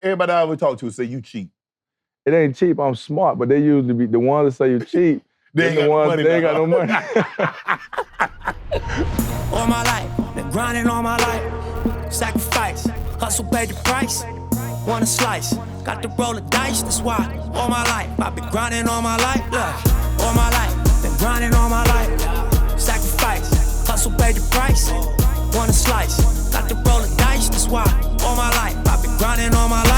everybody I ever talk to say you cheap. It ain't cheap, I'm smart, but they usually be the ones that say you cheap. They ain't got no money. All my life, been grinding all my life. Sacrifice, hustle paid the price. Want a slice, got to roll the dice, that's why. All my life, I've been grinding all my life. Look, all my life, been grinding all my life. Sacrifice, hustle paid the price. Want a slice, got to roll the dice, that's why. All my life, I've been grinding all my life.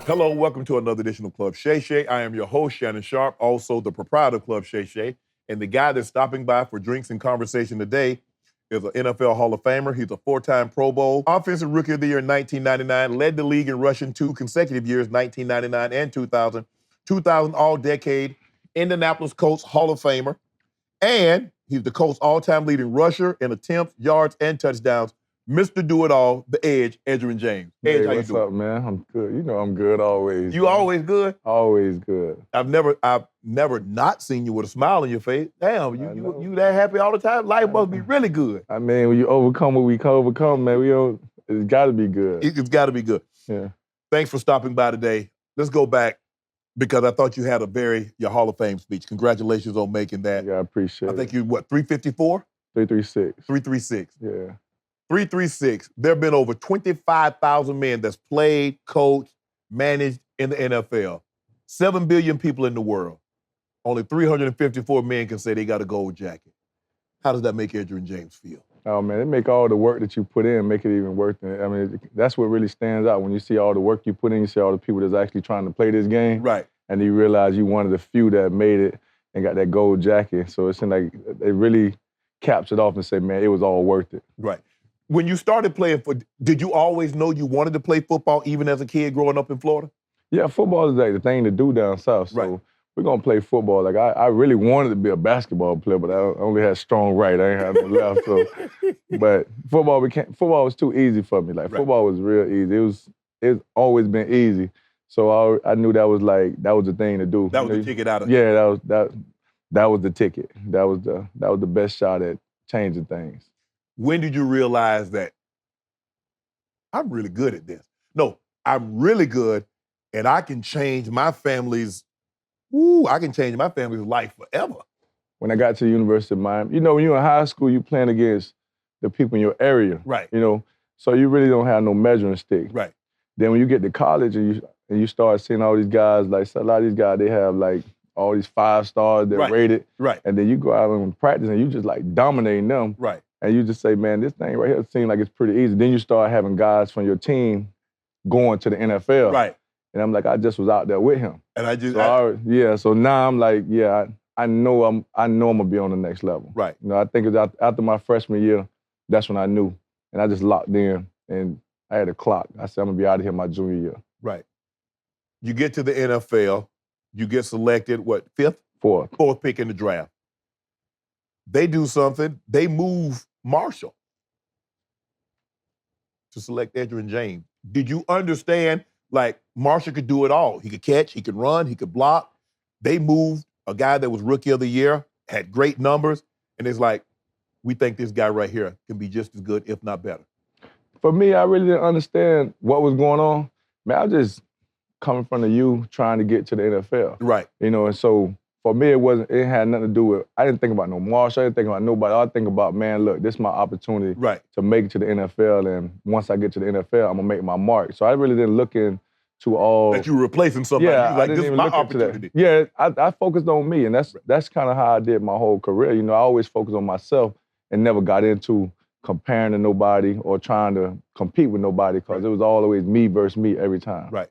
Hello, welcome to another edition of Club Shay Shay. I am your host, Shannon Sharpe, also the proprietor of Club Shay Shay. And the guy that's stopping by for drinks and conversation today is an NFL Hall of Famer. He's a four-time Pro Bowl, Offensive Rookie of the Year in 1999, led the league in rushing 2 consecutive years, 1999 and 2000, 2000 All-Decade, Indianapolis Colts Hall of Famer, and he's the Colts all-time leading rusher in attempts, yards, and touchdowns. Mr. Do-It-All, the Edge, Edgerrin James. Edge, how you doing? What's up, man? I'm good. You know I'm good always. You always good? Always good. I've never not seen you with a smile on your face. Damn, you that happy all the time? Life must be really good. I mean, when you overcome what we can overcome, man, it's got to be good. It's got to be good. Yeah. Thanks for stopping by today. Let's go back because I thought you had your Hall of Fame speech. Congratulations on making that. Yeah, I appreciate it. I think you, 354? 336. 336. Yeah. 336. There have been over 25,000 men that's played, coached, managed in the NFL. 7 billion people in the world. Only 354 men can say they got a gold jacket. How does that make Edgerrin James feel? Oh, man, it make all the work that you put in, make it even worth it. I mean, that's what really stands out. When you see all the work you put in, you see all the people that's actually trying to play this game. Right. And you realize you one of the few that made it and got that gold jacket. So it's like, it really caps it off and say, man, it was all worth it. Right. When you started playing, did you always know you wanted to play football even as a kid growing up in Florida? Yeah, football is like the thing to do down south. So right. We're going to play football. Like I really wanted to be a basketball player, but I only had strong right. I ain't had no left. So, but football was too easy for me. Like football was real easy. It's always been easy. So I knew that was the thing to do. That was the ticket out of it. Yeah, that was the ticket. That was the best shot at changing things. When did you realize that I'm really good at this? No, I'm really good and I can change my family's life forever. When I got to the University of Miami, you know, when you're in high school, you're playing against the people in your area. Right. You know, so you really don't have no measuring stick. Right. Then when you get to college and you start seeing all these guys, like a lot of these guys, they have like all these 5 stars, they're rated. Right. And then you go out and practice and you just like dominating them. Right. And you just say, man, this thing right here seems like it's pretty easy. Then you start having guys from your team going to the NFL. Right. And I'm like, I just was out there with him. And so now I'm like, yeah, I know I'm gonna be on the next level. Right. You know, I think it was after my freshman year, that's when I knew. And I just locked in and I had a clock. I said, I'm gonna be out of here my junior year. Right. You get to the NFL, you get selected, what, 5th? 4th. 4th pick in the draft. They do something, they move Marshall to select Edgerrin James. Did you understand, like, Marshall could do it all? He could catch, he could run, he could block. They moved a guy that was Rookie of the Year, had great numbers, and it's like, we think this guy right here can be just as good, if not better. For me, I really didn't understand what was going on. Man, I was just coming from the U trying to get to the NFL. Right. You know, and so for me, it had nothing to do with, I didn't think about no Marshall, I didn't think about nobody. I think about, man, look, this is my opportunity to make it to the NFL, and once I get to the NFL, I'm gonna make my mark. So I really didn't look into all... That you were replacing somebody. Yeah, like, this is my opportunity. Yeah, I focused on me, and that's kind of how I did my whole career. You know, I always focused on myself and never got into comparing to nobody or trying to compete with nobody, because it was always me versus me every time. Right.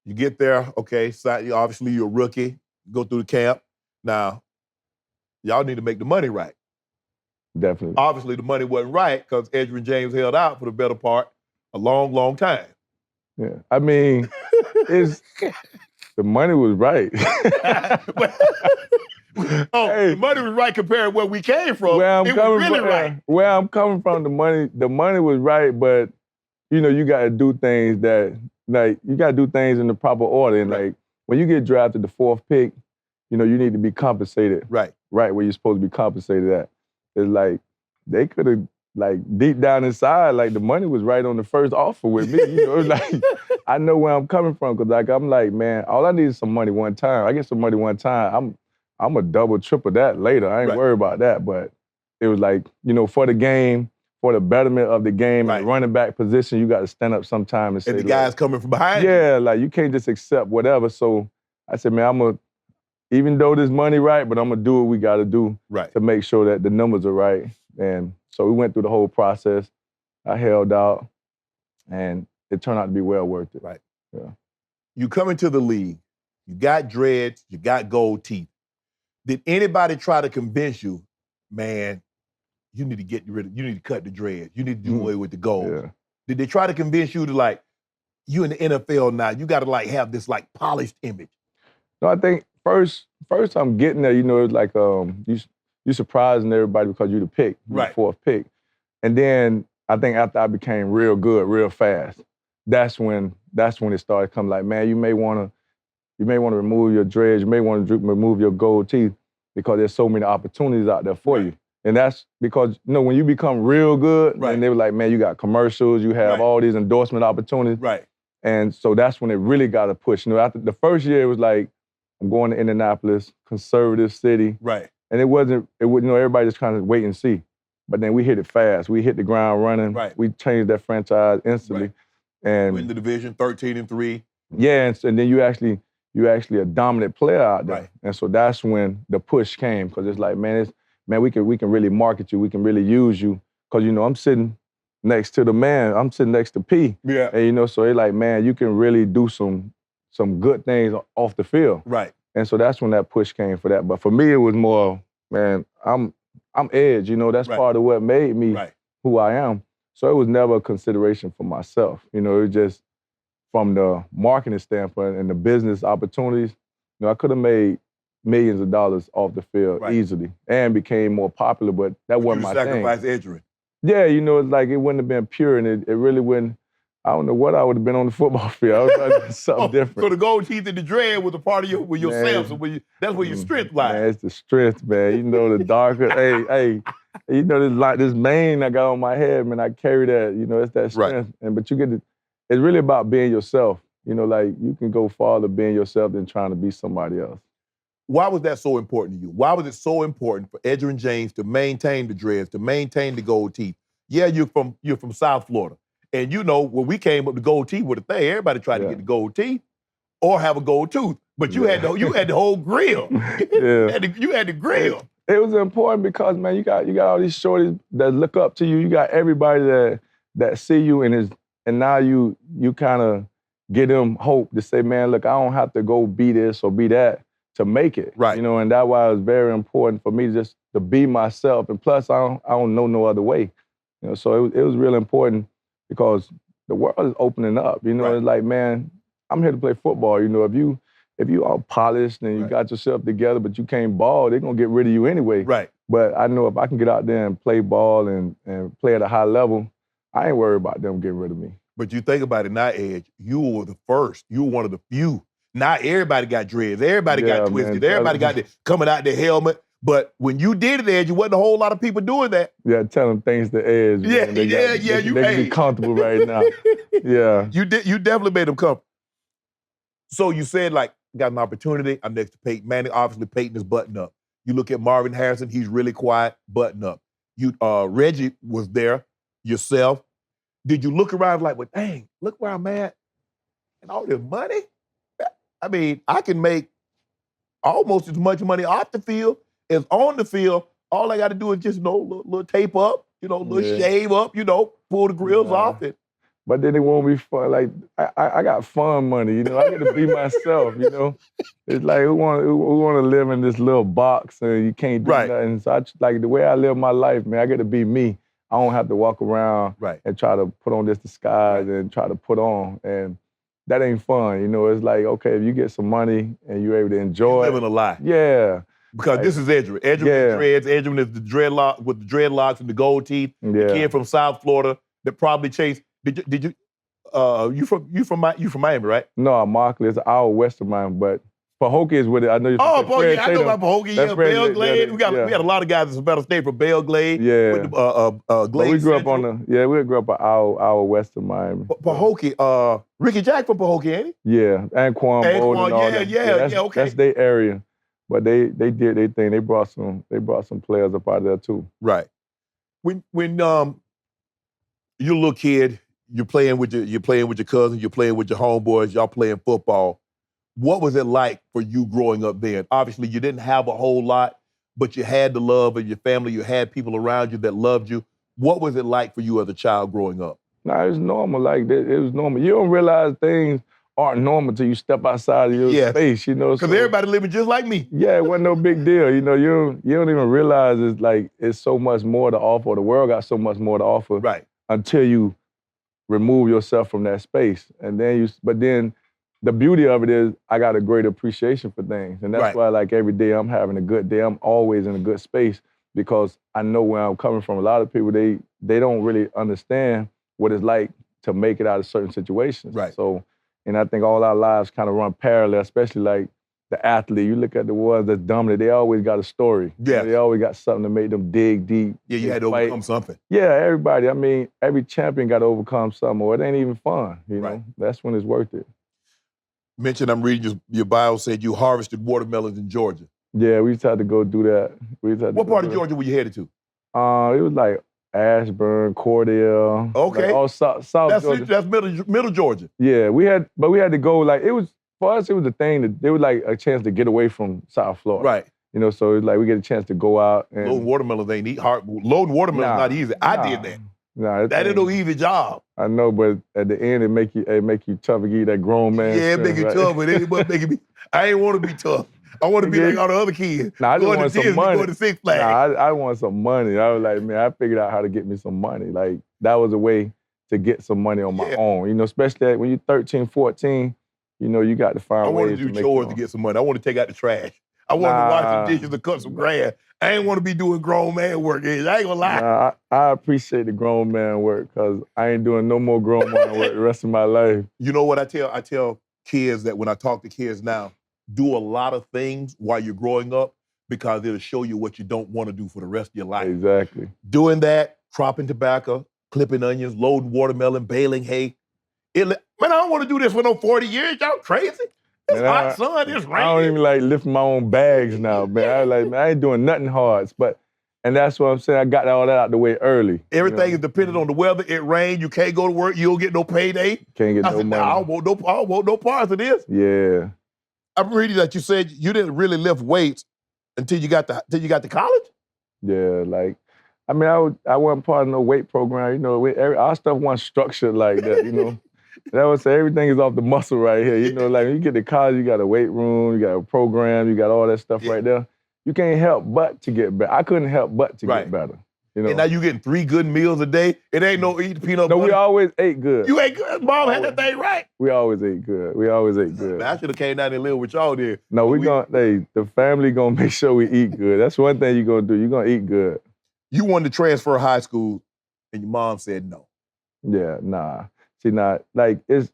You get there, okay, so obviously you're a rookie, go through the camp. Now, y'all need to make the money right. Definitely. Obviously, the money wasn't right because Edgerrin James held out for the better part a long, long time. Yeah, I mean, the money was right. The money was right compared to where we came from. Where I'm coming from, the money was right, but you know, you got to do things in the proper order. And like when you get drafted the 4th pick, you know, you need to be compensated. Right where you're supposed to be compensated at. It's like they could have like deep down inside, like the money was right on the first offer with me. You know, like I know where I'm coming from because like I'm like, man, all I need is some money one time. I get some money one time. I'm a double, triple that later. I ain't worried about that. But it was like, you know, for the game, for the betterment of the game, and the running back position, you got to stand up sometime and say, and the guys coming from behind. Yeah, like you can't just accept whatever. So I said, man, even though this money right, but I'm gonna do what we got to do to make sure that the numbers are right. And so we went through the whole process. I held out, and it turned out to be well worth it. Right. Yeah. You come into the league, you got dreads, you got gold teeth. Did anybody try to convince you, man, you need to cut the dreads, you need to do away with the gold? Yeah. Did they try to convince you to like, you in the NFL now, you got to like have this like polished image? No, I think first I'm getting there, you know, it's like you surprising everybody because you the pick, the fourth pick. And then I think after I became real good, real fast, that's when it started coming like, man, you may want to remove your dreads, you may want to remove your gold teeth because there's so many opportunities out there for you. And that's because, you know, when you become real good, and they were like, man, you got commercials, you have all these endorsement opportunities. Right. And so that's when it really got a push. You know, after the first year, it was like, I'm going to Indianapolis, conservative city. Right. And everybody just kind of wait and see. But then we hit it fast. We hit the ground running. Right. We changed that franchise instantly. Right. And win the division 13-3. Yeah, and then you actually a dominant player out there. Right. And so that's when the push came, because it's like, man, we can really market you. We can really use you. Because, you know, I'm sitting next to the man. I'm sitting next to P. Yeah. And, you know, so it's like, man, you can really do some good things off the field. Right. And so that's when that push came for that. But for me, it was more, man, I'm edge. You know, that's part of what made me who I am. So it was never a consideration for myself. You know, it was just from the marketing standpoint and the business opportunities. You know, I could have made millions of dollars off the field easily and became more popular, but that wasn't my thing. You sacrificed Edgerrin. Yeah, you know, it's like it wouldn't have been pure, and it really wouldn't. I don't know what I would have been on the football field. I would have done something different. So the gold teeth and the dread was a part of yourself. So that's where your strength lies. Man, it's the strength, man. You know, the darker, hey, you know, this mane I got on my head, man, I carry that, you know, it's that strength. But it's really about being yourself. You know, like you can go farther being yourself than trying to be somebody else. Why was that so important to you? Why was it so important for Edgerrin James to maintain the dreads, to maintain the gold teeth? Yeah, you're from South Florida. And you know, when we came up, the gold teeth with a thing, everybody tried to get the gold teeth or have a gold tooth. But you had the whole grill. You had the grill. It was important because, man, you got all these shorties that look up to you. You got everybody that see you and now you kind of give them hope to say, man, look, I don't have to go be this or be that to make it. Right. You know, and that's why it was very important for me just to be myself. And plus, I don't know no other way. You know, so it was really important because the world is opening up. You know, it's like, man, I'm here to play football. You know, if you all polished and you got yourself together, but you can't ball, they're gonna get rid of you anyway. Right. But I know if I can get out there and play ball and play at a high level, I ain't worried about them getting rid of me. But you think about it now, Edge, you were the first. You were one of the few. Now everybody got dreads. Everybody got twisted. Man, everybody got coming out their helmet. But when you did it, Edge, you wasn't a whole lot of people doing that. Yeah, tell them things to Edge. Yeah, man. they can be comfortable right now. Yeah. You definitely made them comfortable. So you said, like, got an opportunity. I'm next to Peyton Manning. Obviously, Peyton is button up. You look at Marvin Harrison, he's really quiet, button up. Reggie was there, yourself. Did you look around like, well, dang, look where I'm at and all this money? I mean, I can make almost as much money off the field as on the field. All I got to do is just, you know, little tape up, you know, little shave up, you know, pull the grills off it. But then it won't be fun. Like, I got fun money, you know. I get to be myself, you know. It's like, who want to live in this little box and you can't do nothing. So like the way I live my life, man, I get to be me. I don't have to walk around and try to put on this disguise and try to put on. And that ain't fun, you know. It's like, okay, if you get some money and you're able to enjoy You're living a lie. Yeah. Because this is Edgerrin. Edgerrin dreads. Edgerrin is the dreadlock with the dreadlocks and the gold teeth. The kid from South Florida that probably chased. Did you? You from Miami, right? No, Markley. It's an hour west of Miami, but Pahokee is with it. I know you're Oh, yeah, I know about Pahokee. Yeah, Belle Glade. We had a lot of guys that's better stay from Belle Glade. Yeah. With the, Glade we grew up Central. we grew up an hour west of Miami. Pahokee. Ricky Jack from Pahokee, ain't he? Yeah, and Quan Bold and all that. Okay. That's their area. But they did their thing. They brought some players up out of there too. Right. When you're a little kid, you're playing with your cousins, you're playing with your homeboys, y'all playing football. What was it like for you growing up then? Obviously, you didn't have a whole lot, but you had the love of your family. You had people around you that loved you. What was it like for you as a child growing up? Nah, it was normal. Like, it was normal. You don't realize things aren't normal till you step outside of your space, you know? Because everybody living just like me. Yeah, it wasn't no big deal. You know, you don't even realize it's so much more to offer. The world got so much more to offer. Right. Until you remove yourself from that space. And then but then the beauty of it is I got a great appreciation for things. And that's why, like, every day I'm having a good day. I'm always in a good space because I know where I'm coming from. A lot of people, they don't really understand what it's like to make it out of certain situations. Right. So, and I think all our lives kind of run parallel, especially like the athlete. You look at the ones that's dominant, they always got a story. Yeah. You know, they always got something to make them dig deep. Yeah, you had to overcome something. Yeah, everybody. I mean, every champion got to overcome something, or it ain't even fun. You know, that's when it's worth it. Mentioned, I'm reading your bio, said you harvested watermelons in Georgia. Yeah, we just had to go do that. What part of Georgia were you headed to? It was like Ashburn, Cordell. Okay. Like all South Georgia. That's middle Georgia. Yeah, we had to go, like, for us, it was a thing that it was like a chance to get away from South Florida. Right. You know, so it's like we get a chance to go out and loading watermelons ain't hard. Loading watermelons not easy. I did that. Nah, that ain't no easy job. I know, but at the end, it make you tough and give you that grown man. Yeah, it make you tough, but it ain't making me. I ain't want to be tough. I want to be like all the other kids. Nah, I just want some money. Going to Six Flags. Nah, I want some money. I was like, man, I figured out how to get me some money. Like, that was a way to get some money on my own. You know, especially when you're 13, 14, you know, you got to find ways to make I want to do chores to get some money. I want to take out the trash. I want to wash some dishes and cut some grass. I ain't want to be doing grown man work. I ain't gonna lie. Nah, I appreciate the grown man work because I ain't doing no more grown man work the rest of my life. You know what I tell kids that when I talk to kids now, do a lot of things while you're growing up because it'll show you what you don't want to do for the rest of your life. Exactly. Doing that, cropping tobacco, clipping onions, loading watermelon, baling hay. Man, I don't want to do this for no 40 years. Y'all crazy? It's hot, sun. It's raining. I don't even like lifting my own bags now, man. I ain't doing nothing hard. And that's what I'm saying. I got all that out the way early. Everything is dependent on the weather. It rains. You can't go to work. You don't get no payday. Can't get no money. Nah, I don't want no parts of this. Yeah. I'm reading that you said you didn't really lift weights until you got to college. Yeah, like, I mean, I wasn't part of no weight program. You know, our stuff wasn't structured like that. You know. That would say everything is off the muscle right here. You know, like when you get to college, you got a weight room, you got a program, you got all that stuff right there. You can't help but to get better. I couldn't help but to get better. You know? And now you getting 3 good meals a day. It ain't no eat peanut butter. No, we always ate good. You ate good. Mom had that thing right. We always ate good. Man, I should have came down and lived with y'all there. No, the family gonna make sure we eat good. That's one thing you're gonna do. You're gonna eat good. You wanted to transfer high school, and your mom said no. Yeah, nah. See, like it's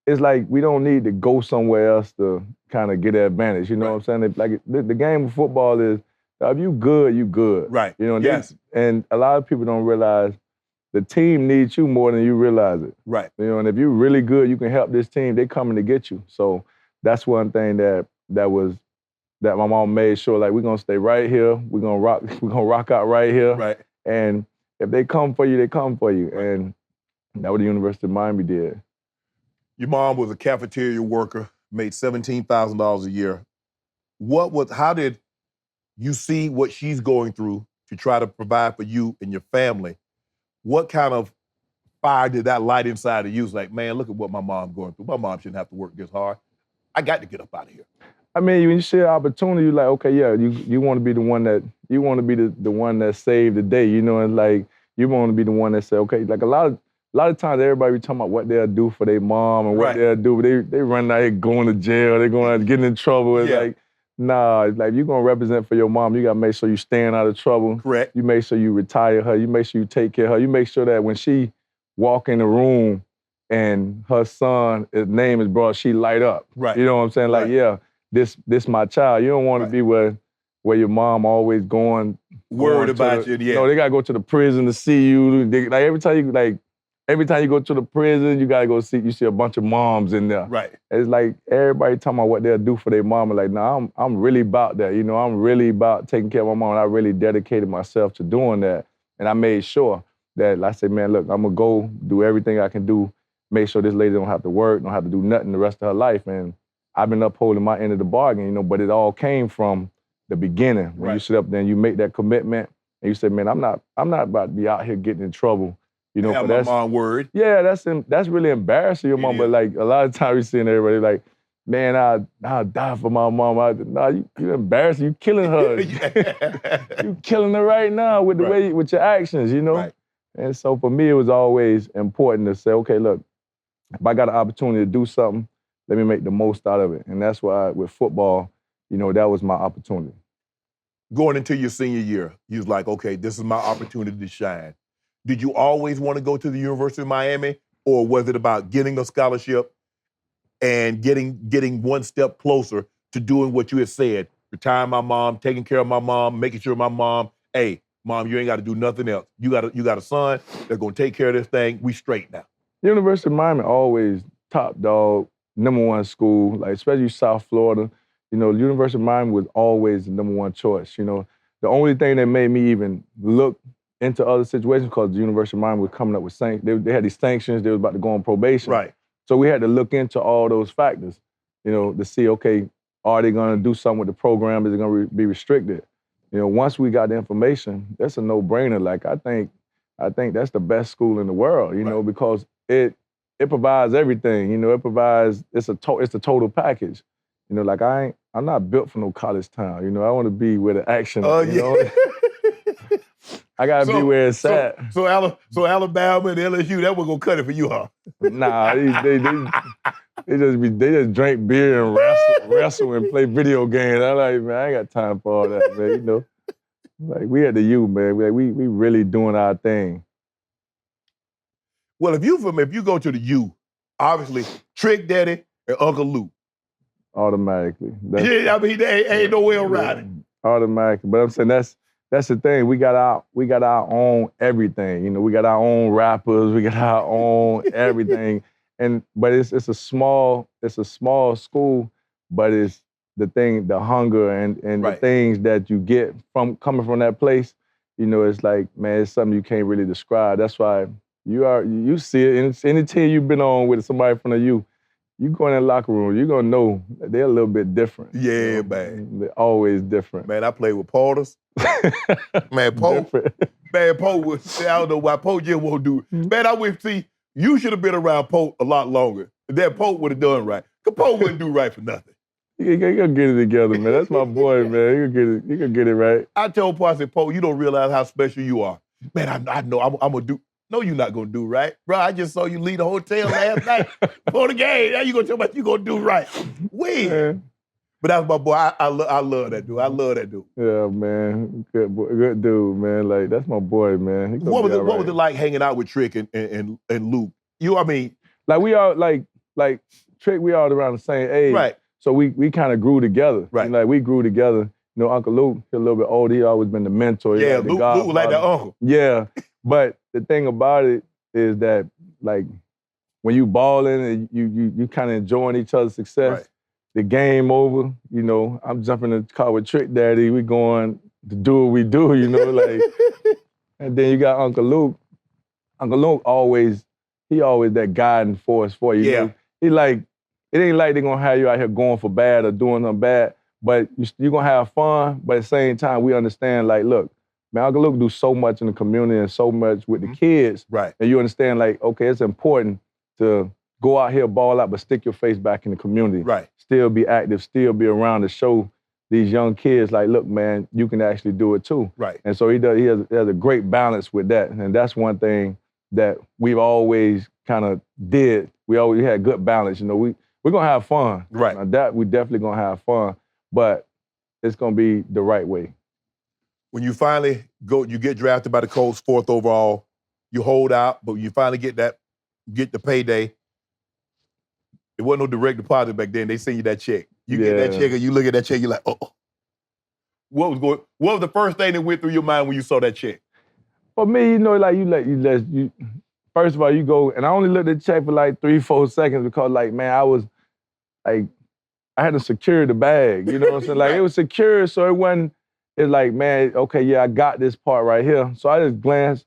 like we don't need to go somewhere else to kind of get an advantage. You know what I'm saying? Like the game of football is, if you good, you good. Right. You know. Yes. And a lot of people don't realize the team needs you more than you realize it. Right. You know, and if you're really good, you can help this team. They coming to get you. So that's one thing that my mom made sure, like, we're gonna stay right here. We're gonna rock out right here. Right. And if they come for you, they come for you. And that's what the University of Miami did. Your mom was a cafeteria worker, made $17,000 a year. How did you see what she's going through to try to provide for you and your family? What kind of fire did that light inside of you? It's like, man, look at what my mom's going through. My mom shouldn't have to work this hard. I got to get up out of here. I mean, when you see an opportunity, you're like, okay, yeah, you want to be the one that saved the day, you know, and like you want to be the one that say, okay, like a lot of times everybody be talking about what they'll do for their mom and what they'll do, but they run out here going to jail, they're going out getting in trouble. It's like, nah, it's like you're gonna represent for your mom, you gotta make sure you staying out of trouble. Correct. You make sure you retire her, you make sure you take care of her, you make sure that when she walk in the room and her son, his name is brought, she light up. Right. You know what I'm saying? Like, yeah, this my child. You don't want to be where your mom always going worried about you. Yeah. No, they gotta go to the prison to see you. Like every time you go to the prison, you gotta go see. You see a bunch of moms in there. Right. It's like everybody talking about what they'll do for their mama. Like, nah, I'm really about that. You know, I'm really about taking care of my mom. And I really dedicated myself to doing that. And I made sure that I said, man, look, I'm gonna go do everything I can do. Make sure this lady don't have to work, don't have to do nothing the rest of her life. And I've been upholding my end of the bargain, you know, but it all came from the beginning. When you sit up there and you make that commitment and you say, man, I'm not about to be out here getting in trouble. You know, have my mom worried. Yeah, that's really embarrassing your mom. But like a lot of times we seeing everybody like, man, I'll die for my mom. You embarrassing. You killing her. You killing her right now with the way, with your actions, you know? Right. And so for me, it was always important to say, okay, look, if I got an opportunity to do something, let me make the most out of it. And that's why with football, you know, that was my opportunity. Going into your senior year, you was like, okay, this is my opportunity to shine. Did you always want to go to the University of Miami, or was it about getting a scholarship and getting one step closer to doing what you had said, retiring my mom, taking care of my mom, making sure my mom, hey, mom, you ain't got to do nothing else. You got a son that's going to take care of this thing. We straight now. University of Miami always top dog, #1 school, like especially South Florida. You know, the University of Miami was always the #1 choice. You know, the only thing that made me even look into other situations because the University of Miami was coming up with sanctions. They had these sanctions. They was about to go on probation. Right. So we had to look into all those factors, you know, to see, okay, are they going to do something with the program? Is it going to be restricted? You know, once we got the information, that's a no-brainer. Like I think that's the best school in the world, you know, because it provides everything. You know, it provides it's the total package. You know, like I'm not built for no college town. You know, I want to be where the action. You know? I gotta be where it's at. So Alabama and LSU, that was gonna cut it for you, huh? Nah, they just drink beer and wrestle and play video games. I'm like, man, I ain't got time for all that, man. You know, like we at the U, man. We really doing our thing. Well, if you go to the U, obviously Trick Daddy and Uncle Luke. Automatically. Yeah, I mean, there ain't no way around it. Automatically, but I'm saying that's the thing. We got our own everything. You know, we got our own rappers. We got our own everything. But it's a small school. But it's the hunger and the things that you get from coming from that place. You know, it's like, man, it's something you can't really describe. That's why you see it. And any team you've been on with somebody from the U, you go in that locker room, you're gonna know that they're a little bit different. Yeah, you know? man. They're always different. Man, I played with Porters. Man, Pope. Man, Pope was, I don't know why Pope just won't do it. Man, I would see, you should have been around Pope a lot longer. That Pope would have done right. Because Pope wouldn't do right for nothing. He gonna get it together, man. That's my boy, man. He gonna get it right. I told Pope, I said, Pope, you don't realize how special you are. Man, I know I'm gonna do. No, you're not gonna do right. Bro, I just saw you leave the hotel last night before the game. Now you gonna tell me you gonna do right. But that's my boy. I love that dude. I love that dude. Yeah, man. Good dude, man. Like, that's my boy, man. What was it like hanging out with Trick and Luke? Like we all like Trick, we all around the same age. Right. So we kind of grew together. Right. And like we grew together. You know, Uncle Luke, he's a little bit older. He always been the mentor. Yeah, Luke was like that uncle. Yeah. But the thing about it is that, like, when you balling and you kind of enjoying each other's success, the game over, you know, I'm jumping in the car with Trick Daddy, we going to do what we do, you know, like. And then you got Uncle Luke. Uncle Luke always that guiding force for you. Yeah. You know? He like, it ain't like they're gonna have you out here going for bad or doing something bad, but you're gonna have fun, but at the same time, we understand, like, look, man, Uncle Luke do so much in the community and so much with the kids. Right. And you understand, like, okay, it's important to go out here, ball out, but stick your face back in the community. Right. Still be active, still be around to show these young kids, like, look, man, you can actually do it too. Right. And so he has a great balance with that. And that's one thing that we've always kind of did. We always had good balance. You know, we're gonna have fun. Right. Now, that we definitely gonna have fun, but it's gonna be the right way. When you finally you get drafted by the Colts, 4th overall, you hold out, but you finally get the payday. There wasn't no direct deposit back then. They send you that check. You get that check and you look at that check, you're like, oh. What was the first thing that went through your mind when you saw that check? For me, first of all, you go, and I only looked at the check for like 3-4 seconds because man, I was like, I had to secure the bag, you know what I'm saying? Like, it was secure, so it wasn't, it's like, man, okay, yeah, I got this part right here. So I just glanced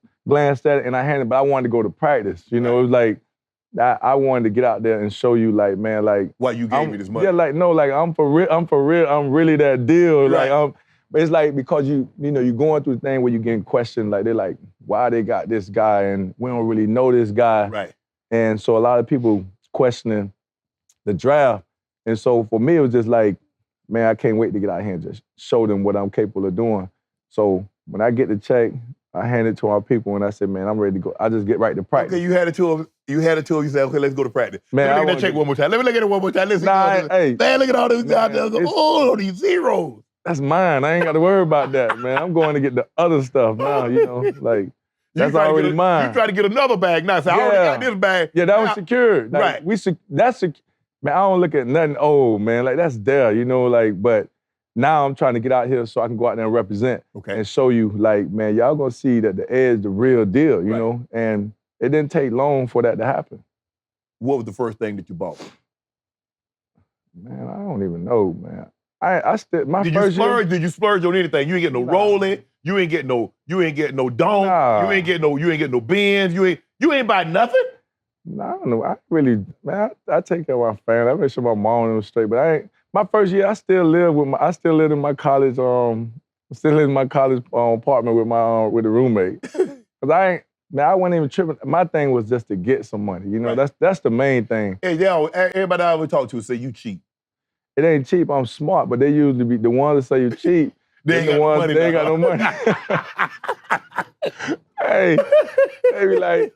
at it and I handed it, but I wanted to go to practice. You know, it was like, I wanted to get out there and show you, like, man, like. Why you gave me this money? Yeah, like, no, like, I'm for real, I'm really that deal. Right. Like, it's like, because you're going through the thing where you're getting questioned, like, they're like, why they got this guy and we don't really know this guy. Right. And so a lot of people questioning the draft. And so for me, it was just like, man, I can't wait to get out here and just show them what I'm capable of doing. So when I get the check, I hand it to our people and I said, man, I'm ready to go. I just get right to practice. Okay, you had it to him. You said, okay, let's go to practice. Man, Let me look at that check one more time. Let me look at it one more time. Listen, hey. Man, look at all this guys. Oh, these zeros. That's mine. I ain't got to worry about that, man. I'm going to get the other stuff now, like. That's already mine. You try to get another bag now. So I already got this bag. Yeah, that was secured. Like, right. Man, I don't look at nothing old, man. Like, that's there, but now I'm trying to get out here so I can go out there and represent and show you, like, man, y'all gonna see that the Edge the real deal, you know? And it didn't take long for that to happen. What was the first thing that you bought? Man, I don't even know, man. I still, my did first you splurge? year. Did you splurge on anything? You ain't get no rolling. You ain't get no dome. Nah. You ain't get no bins. You ain't buy nothing. Nah, I don't know. I really, man, I take care of my family. I make sure my mom was straight. But I ain't. My first year, I still lived in my college. Still in my college apartment with a roommate. Cause I wasn't even tripping. My thing was just to get some money. You know, that's the main thing. Hey, yeah, everybody I ever talk to say you cheap. It ain't cheap. I'm smart, but they usually be the ones that say you cheap. They ain't got no money. Hey, they be like,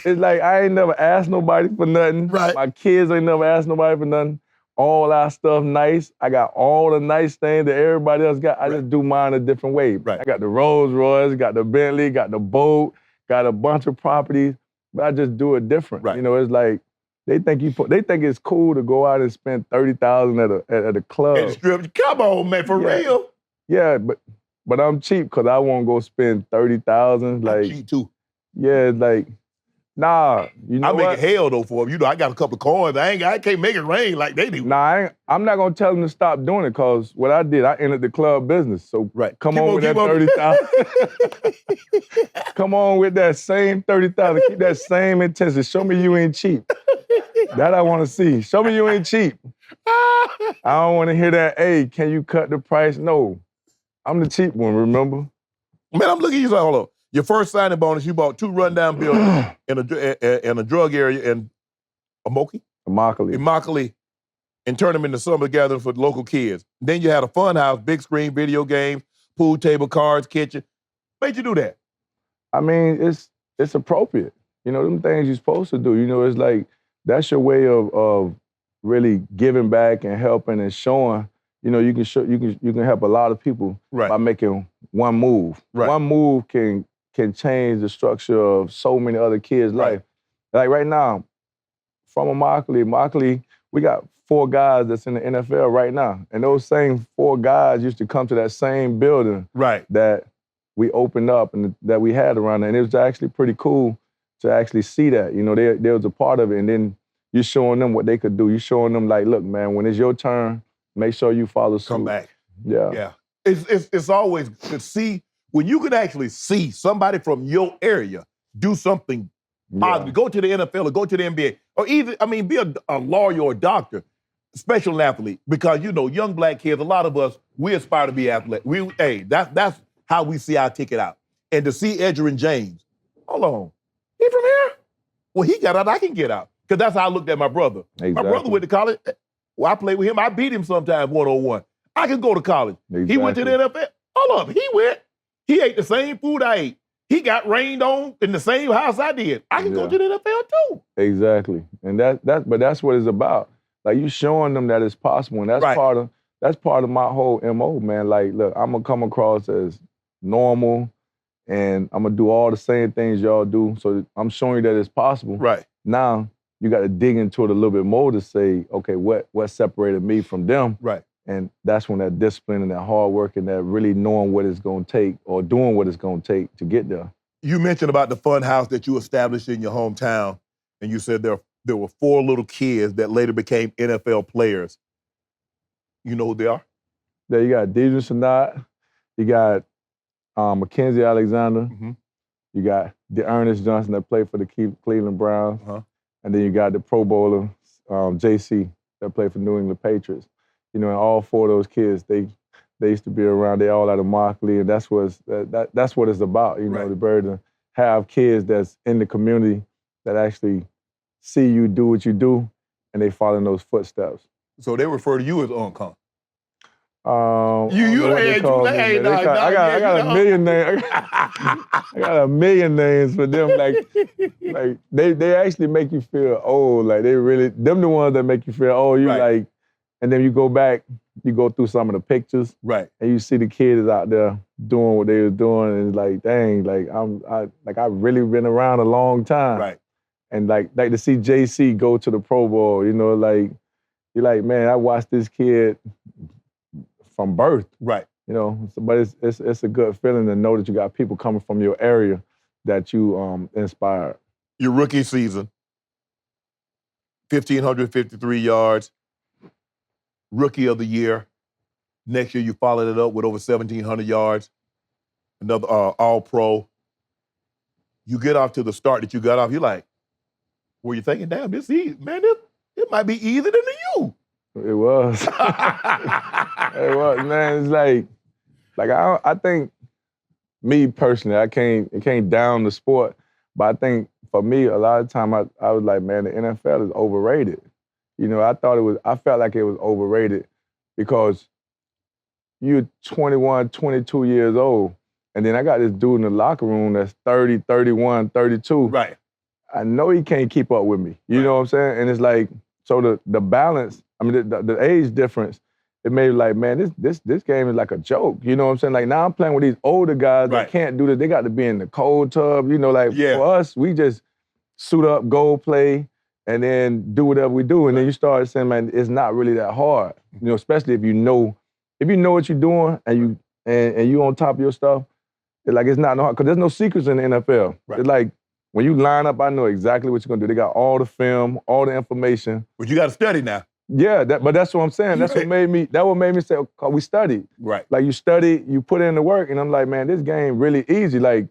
it's like I ain't never asked nobody for nothing. Right. My kids ain't never asked nobody for nothing. All our stuff nice. I got all the nice things that everybody else got. I just do mine a different way. Right. I got the Rolls Royce, got the Bentley, got the boat, got a bunch of properties, but I just do it different. Right. You know, it's like they think it's cool to go out and spend $30,000 at a club. And strip. Come on, man, for real. Yeah, but I'm cheap because I won't go spend $30,000. Like, I'm cheap too. Yeah, like, nah. You know I what? make it hell though for them. You know, I got a couple of coins. I can't make it rain like they do. Nah, I'm not gonna tell them to stop doing it because what I did, I entered the club business. So come on with that 30,000. Come on with that same 30,000. Keep that same intensity. Show me you ain't cheap. That I want to see. Show me you ain't cheap. I don't want to hear that. Hey, can you cut the price? No, I'm the cheap one. Remember? Man, I'm looking at you. Like, hold on. Your first signing bonus, you bought 2 rundown buildings in a drug area in Immokalee, and turned them into summer gatherings for local kids. Then you had a fun house, big screen, video games, pool table, cards, kitchen. Made you do that? I mean, it's appropriate. You know, them things you're supposed to do. You know, it's like that's your way of really giving back and helping and showing. You know, you can help a lot of people by making one move. Right. One move can change the structure of so many other kids' life. Like right now, from Immokalee, we got 4 guys that's in the NFL right now. And those same 4 guys used to come to that same building that we opened up and that we had around there. And it was actually pretty cool to actually see that. You know, they was a part of it. And then you're showing them what they could do. You're showing them like, look, man, when it's your turn, make sure you follow suit. Come back. Yeah. Yeah. It's always to see, when you can actually see somebody from your area do something positive, go to the NFL or go to the NBA, or even, be a lawyer or a doctor, special athlete, because, you know, young black kids, a lot of us, we aspire to be athletes. That's how we see our ticket out. And to see Edgerrin James, hold on, he from here? Well, he got out, I can get out. Because that's how I looked at my brother. Exactly. My brother went to college. Well, I played with him. I beat him sometimes one-on-one. I can go to college. Exactly. He went to the NFL. Hold up, he went. He ate the same food I ate. He got rained on in the same house I did. I can go to the NFL too. Exactly. And but that's what it's about. Like, you showing them that it's possible. And that's part of my whole MO, man. Like, look, I'm gonna come across as normal and I'm gonna do all the same things y'all do. So I'm showing you that it's possible. Right. Now, you got to dig into it a little bit more to say, okay, what separated me from them? Right. And that's when that discipline and that hard work and that really knowing what it's going to take or doing what it's going to take to get there. You mentioned about the fun house that you established in your hometown, and you said there were 4 little kids that later became NFL players. You know who they are? There you got Deidre Sanat, you got Mackenzie Alexander, Mm-hmm. you got Ernest Johnson that played for the Cleveland Browns, Uh-huh. and then you got the Pro Bowler, JC, that played for New England Patriots. You know, and all 4 of those kids, they used to be around. They all out of Markley, and that's what it's about. You know, Right. the bird to have kids that's in the community that actually see you do what you do, and they follow in those footsteps. So they refer to you as Uncle. I got a million names. I got a million names for them. Like they actually make you feel old. Like they really, them the ones that make you feel old. You Right. like, and then you go back, you go through some of the pictures, Right. and you see the kids out there doing what they was doing, and it's like, dang, like I've really been around a long time. Right. And like to see JC go to the Pro Bowl, you know, like you're like, man, I watched this kid from birth. Right. You know, but it's a good feeling to know that you got people coming from your area that you inspired. Your rookie season, 1,553 yards, rookie of the year. Next year, you followed it up with over 1,700 yards, another All-Pro. You get off to the start that you got off, you're like, were you thinking, damn, this easy, man, it might be easier than you. It was. It was, man. It's like I think me personally, I can't down the sport, but I think for me, a lot of time I was like, man, the NFL is overrated. You know, I felt like it was overrated because you're 21, 22 years old, and then I got this dude in the locker room that's 30, 31, 32. Right. I know he can't keep up with me. You know what I'm saying? And it's like, so the balance, I mean, the age difference, it made me like, man, this game is like a joke. You know what I'm saying? Like now I'm playing with these older guys that can't do this. They got to be in the cold tub. You know, like for us, we just suit up, go play, and then do whatever we do. And then you start saying, man, it's not really that hard. You know, especially if you know what you're doing and you on top of your stuff. It's not hard because there's no secrets in the NFL. Right. It's like when you line up, I know exactly what you're gonna do. They got all the film, all the information. But you got to study now. Yeah, but that's what I'm saying. That's what made me say, oh, we studied. Right. Like you study, you put in the work, and I'm like, man, this game really easy. Like,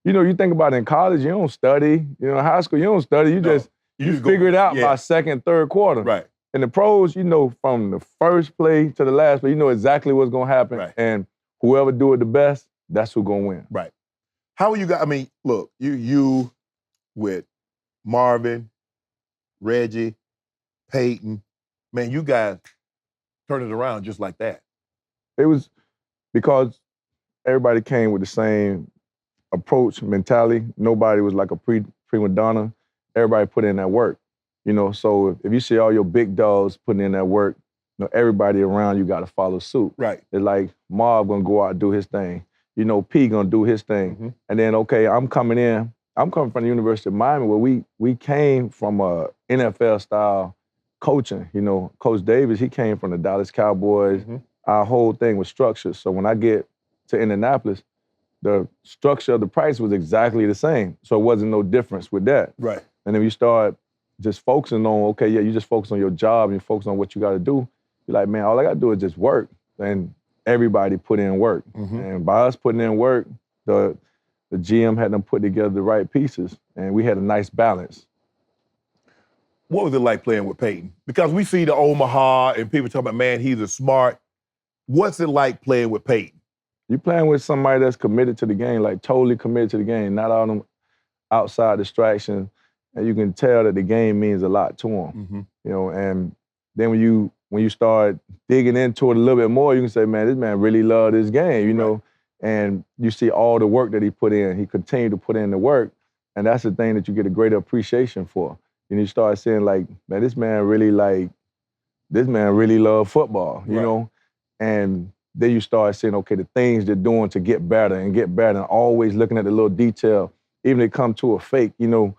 you know, you think about it in college, you don't study. You know, in high school, you don't study. You just figure it out by second, third quarter. Right. In the pros, you know, from the first play to the last play, you know exactly what's gonna happen. Right. And whoever do it the best, that's who's gonna win. Right. How are you guys? I mean, look, you with Marvin, Reggie, Peyton, man, you guys turned it around just like that. It was because everybody came with the same approach, mentality. Nobody was like a prima donna. Everybody put in that work. You know, so if you see all your big dogs putting in that work, you know, everybody around you got to follow suit. Right. It's like Marv gonna go out and do his thing. You know, P gonna do his thing. Mm-hmm. And then, okay, I'm coming from the University of Miami where we came from a NFL style coaching. You know, Coach Davis, he came from the Dallas Cowboys. Mm-hmm. Our whole thing was structured. So when I get to Indianapolis, the structure of the price was exactly the same. So it wasn't no difference with that. Right. And then you start just focusing on, okay, yeah, you just focus on your job and you focus on what you got to do. You're like, man, all I got to do is just work. And everybody put in work. Mm-hmm. And by us putting in work, the GM had them put together the right pieces, and we had a nice balance. What was it like playing with Peyton? Because we see the Omaha and people talk about, man, he's a smart. What's it like playing with Peyton? You playing with somebody that's committed to the game, like totally committed to the game, not all them outside distractions. And you can tell that the game means a lot to him. Mm-hmm. You know, and then when you start digging into it a little bit more, you can say, man, this man really loved this game, you know. And you see all the work that he put in. He continued to put in the work. And that's the thing that you get a greater appreciation for. And you start saying, like, man, this man really loved football, you know? And then you start saying, okay, the things they're doing to get better and always looking at the little detail, even if it come to a fake, you know,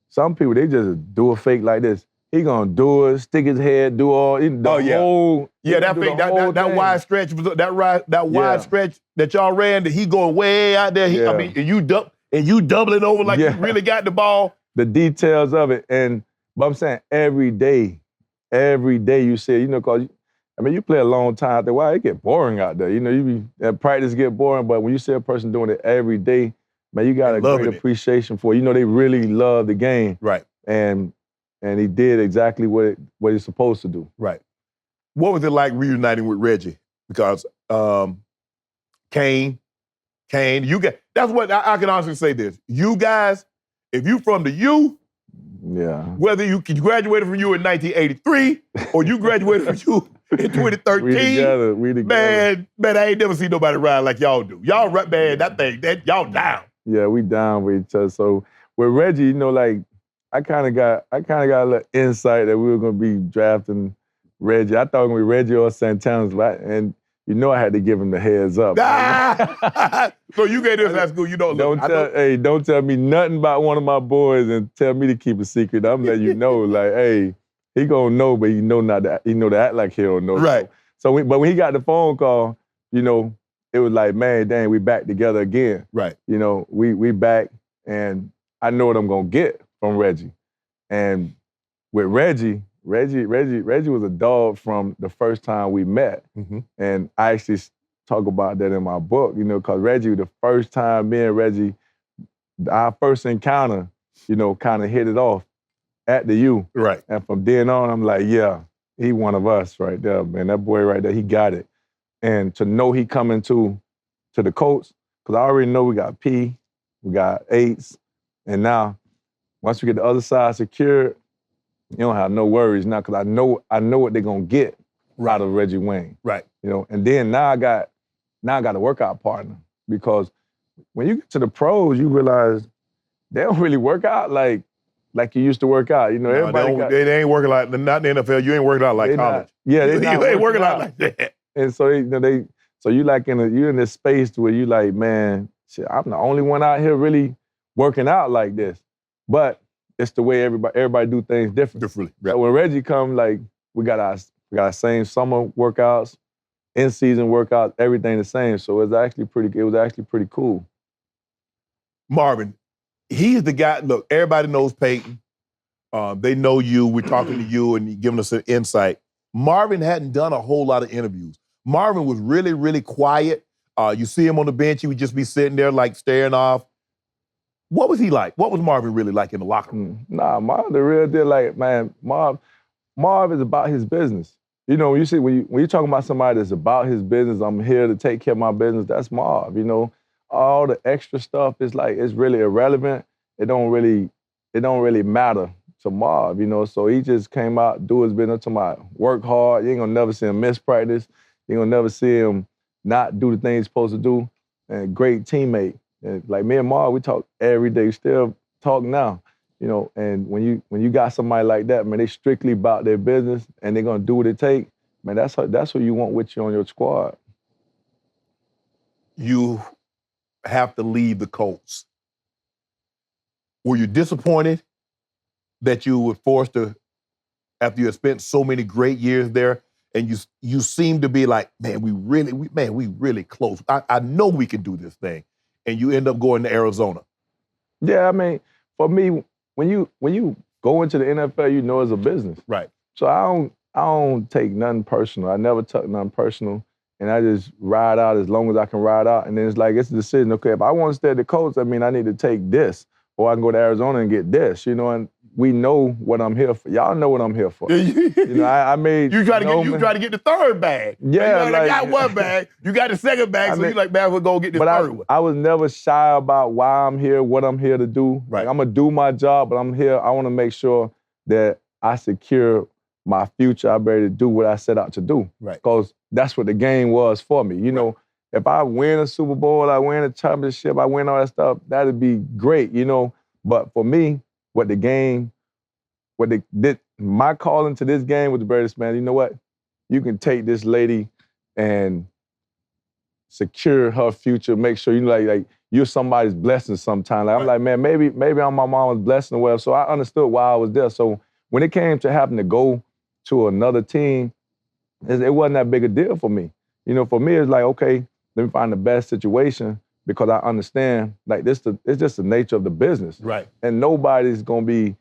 Some people, they just do a fake like this. He gonna do it, stick his head, do all, whole. Yeah, that fake, that wide stretch, that wide stretch that y'all ran, that he going way out there. I mean, and you doubling over like you really got the ball. The details of it, but I'm saying every day you say, cause you play a long time out there. Why it get boring out there? You be at practice get boring, but when you see a person doing it every day, man, you got a great appreciation for it. They really love the game, right? And he did exactly what he's supposed to do. Right. What was it like reuniting with Reggie? Because Kane, that's what I can honestly say this. You guys, if you from the U, whether you graduated from you in 1983 or you graduated from you in 2013, we together. Man, I ain't never seen nobody ride like y'all do. Y'all rap, man, that y'all down. Yeah, we down with each other. So with Reggie, I kind of got a little insight that we were going to be drafting Reggie. I thought it was going to be Reggie or Santana's, and I had to give him the heads up. So you gave this at school, you don't look. Don't tell me nothing about one of my boys and tell me to keep a secret. I'm letting you know, like, hey, he gonna know, but he know to act like he don't know. Right. But when he got the phone call, it was like, man, dang, we back together again. Right. We back, and I know what I'm gonna get from Reggie. And with Reggie was a dog from the first time we met. Mm-hmm. And I actually talk about that in my book, because Reggie, the first time me and Reggie, our first encounter, kind of hit it off at the U. Right. And from then on, I'm like, yeah, he one of us right there, man. That boy right there, he got it. And to know he coming to the Colts, because I already know we got P, we got Eights, and now, once we get the other side secured, you don't have no worries now, because I know what they're gonna get out of Reggie Wayne. Right. And then now I got a workout partner, because when you get to the pros, you realize they don't really work out like you used to work out. They ain't working like, not in the NFL, you ain't working out like college. They you ain't working out like that. And so you like you're in this space where you like, man, shit, I'm the only one out here really working out like this. But it's the way everybody do things differently. Right. So when Reggie come, like, we got our same summer workouts, in-season workouts, everything the same. So it was actually pretty cool. Marvin, he's the guy. Look, everybody knows Peyton. They know you. We're talking to you and you're giving us an insight. Marvin hadn't done a whole lot of interviews. Marvin was really, really quiet. You see him on the bench, he would just be sitting there like staring off. What was he like? What was Marvin really like in the locker room? Nah, Marv the real deal. Like, man, Marv is about his business. When you talking about somebody that's about his business, I'm here to take care of my business, that's Marv. All the extra stuff is like, it's really irrelevant. It don't really matter to Marv, So he just came out, do his business, to my work hard. You ain't gonna never see him miss practice. You ain't gonna never see him not do the things he's supposed to do. And great teammate. And like me and Marv, we talk every day. We still talk now, And when you got somebody like that, man, they strictly about their business and they're gonna do what it takes. Man, that's who you want with you on your squad. You have to leave the Colts. Were you disappointed that you were forced to, after you had spent so many great years there, and you seem to be like, man, we really close. I know we can do this thing. And you end up going to Arizona. Yeah, I mean, for me, when you go into the NFL, it's a business. Right. So I don't take nothing personal. I never took nothing personal. And I just ride out as long as I can ride out. And then it's like, it's a decision. Okay, if I want to stay at the Colts, I need to take this. Or I can go to Arizona and get this, and we know what I'm here for. Y'all know what I'm here for. I made... You try to get the third bag. Yeah, I got one bag. You got the second bag, so you like, man, we'll go get this third one. I was never shy about why I'm here, what I'm here to do. Right. Like, I'm going to do my job, but I'm here. I want to make sure that I secure my future. I'm ready to do what I set out to do. Right. Because that's what the game was for me. If I win a Super Bowl, I win a championship, I win all that stuff, that'd be great, But for me, my calling to this game with the greatest man, you know what? You can take this lady and secure her future, make sure you like you're somebody's blessing sometime. Like, I'm like, man, maybe I'm my mama's blessing or whatever. So I understood why I was there. So when it came to having to go to another team, it wasn't that big a deal for me. You know, for me, it's like, okay, let me find the best situation because I understand, like, it's just the nature of the business. Right. And nobody's going to be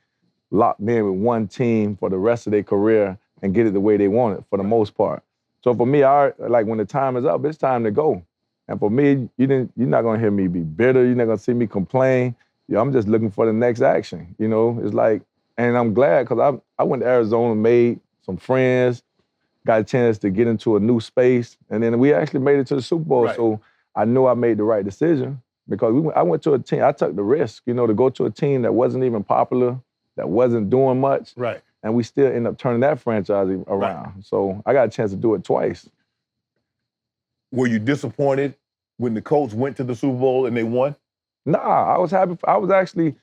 locked in with one team for the rest of their career and get it the way they want it, for the most part. So for me, like, when the time is up, it's time to go. And for me, you're not going to hear me be bitter. You're not going to see me complain. I'm just looking for the next action. You know, it's like, and I'm glad because I went to Arizona, made some friends, got a chance to get into a new space, and then we actually made it to the Super Bowl. Right. So I knew I made the right decision because I went to a team, I took the risk, you know, to go to a team that wasn't even popular, that wasn't doing much. Right. And we still ended up turning that franchise around. Right. So I got a chance to do it twice. Were you disappointed when the Colts went to the Super Bowl and they won? Nah, I was happy. I was actually,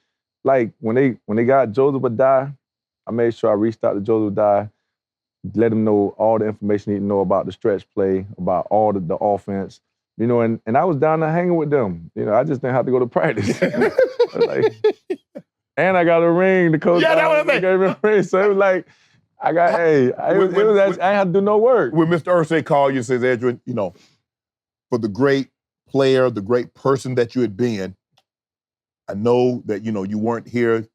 like, when they got Joseph Adai, I made sure I reached out to Joseph Adai, let him know all the information he needed to know about the stretch play, about all the offense, you know, and I was down there hanging with them. You know, I just didn't have to go to practice. And I got a ring. The coach gave me a ring. So it was like, I ain't had to do no work. When Mr. Irsay called you and says, Edgerrin, you know, for the great player, the great person that you had been, I know that, you know, you weren't here,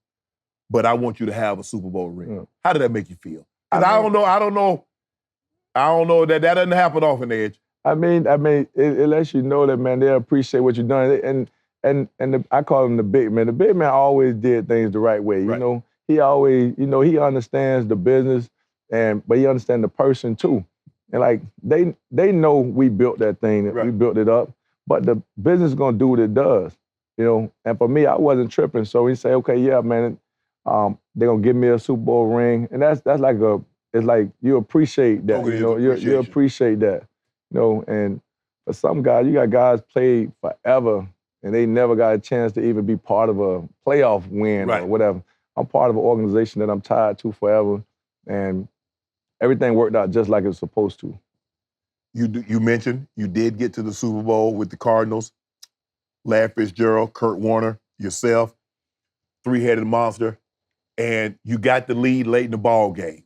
but I want you to have a Super Bowl ring. Yeah. How did that make you feel? Because I don't know that doesn't happen often, Edge. I mean, it lets you know that, man, they appreciate what you're doing. And I call him the big man. The big man always did things the right way. You know, he always, you know, he understands the business, but he understands the person too. And like they know we built that thing, we built it up, but the business is gonna do what it does. You know, and for me, I wasn't tripping. So he say, okay, yeah, man, they're gonna give me a Super Bowl ring, and that's like it's like you appreciate that. You know, you appreciate that. You know, and for some guys, you got guys played forever, and they never got a chance to even be part of a playoff win or whatever. I'm part of an organization that I'm tied to forever, and everything worked out just like it was supposed to. You mentioned you did get to the Super Bowl with the Cardinals. Larry Fitzgerald, Kurt Warner, yourself, three-headed monster, and you got the lead late in the ball game.